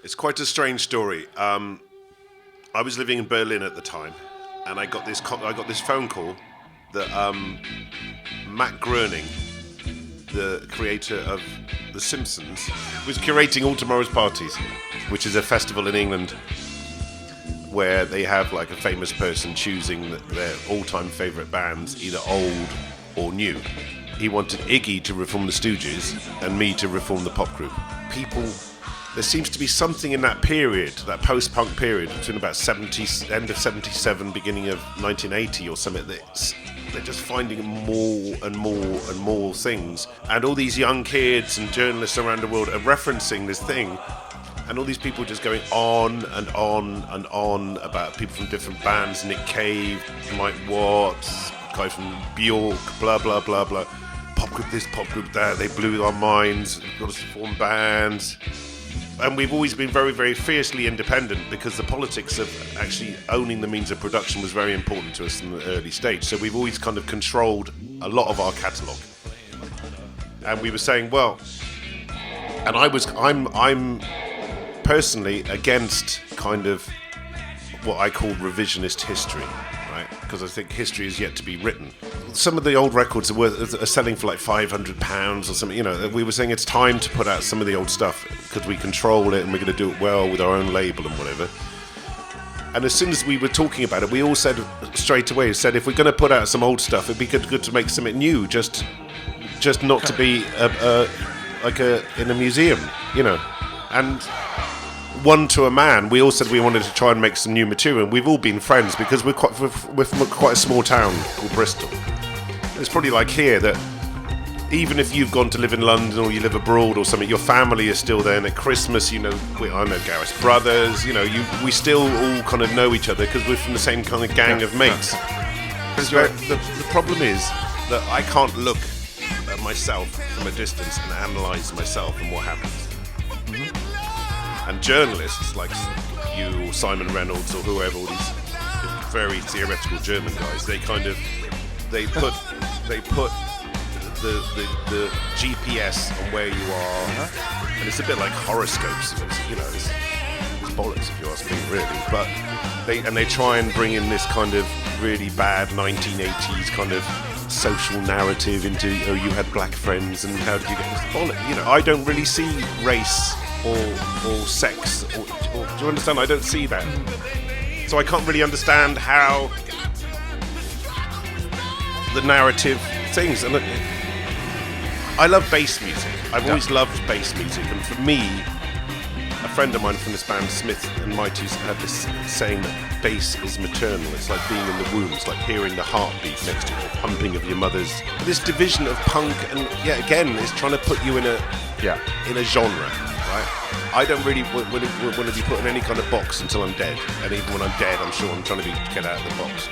It's quite a strange story. I was living in Berlin at the time, and I got this phone call that Matt Groening, the creator of The Simpsons, was curating All Tomorrow's Parties, which is a festival in England where they have like a famous person choosing their all-time favourite bands, either old or new. He wanted Iggy to reform the Stooges and me to reform the pop group. There seems to be something in that period, that post-punk period, between about end of 77, beginning of 1980 or something, they're just finding more and more and more things. And all these young kids and journalists around the world are referencing this thing. And all these people just going on and on and on about people from different bands, Nick Cave, Mike Watts, guy from Bjork, blah, blah, blah, blah. Pop group this, pop group that, they blew our minds, we've got to form bands. And we've always been very, very fiercely independent because the politics of actually owning the means of production was very important to us in the early stage. So we've always kind of controlled a lot of our catalogue. And we were saying, well, and I'm personally against kind of what I call revisionist history, right? Because I think history is yet to be written. Some of the old records are selling for like £500 or something. You know, we were saying it's time to put out some of the old stuff because we control it and we're going to do it well with our own label and whatever. And as soon as we were talking about it, we all said straight away, if we're going to put out some old stuff, it'd be good to make something new, just not to be in a museum, you know. And one to a man, we all said we wanted to try and make some new material. We've all been friends because we're from quite a small town called Bristol. It's probably like here that even if you've gone to live in London or you live abroad or something, your family is still there. And at Christmas, you know, I know Gareth's brothers. You know, we still all kind of know each other because we're from the same kind of gang of mates. The problem is that I can't look at myself from a distance and analyse myself and what happens. Mm-hmm. And journalists like you or Simon Reynolds or whoever, all these very theoretical German guys, they put the GPS on where you are, and it's a bit like horoscopes. You know, it's bollocks if you ask me, really. But they try and bring in this kind of really bad 1980s kind of social narrative into, oh, you had black friends and how did you get this bollocks? You know, I don't really see race or sex, or do you understand? I don't see that, so I can't really understand how the narrative things. And I love bass music. I've always loved bass music, and for me, a friend of mine from this band, Smith and Mighty's, had this saying that bass is maternal. It's like being in the womb. It's like hearing the heartbeat next to you, the pumping of your mother's. This division of punk, and again, is trying to put you in a genre. Right? I don't really want to be put in any kind of box until I'm dead, and even when I'm dead, I'm sure I'm trying to get out of the box.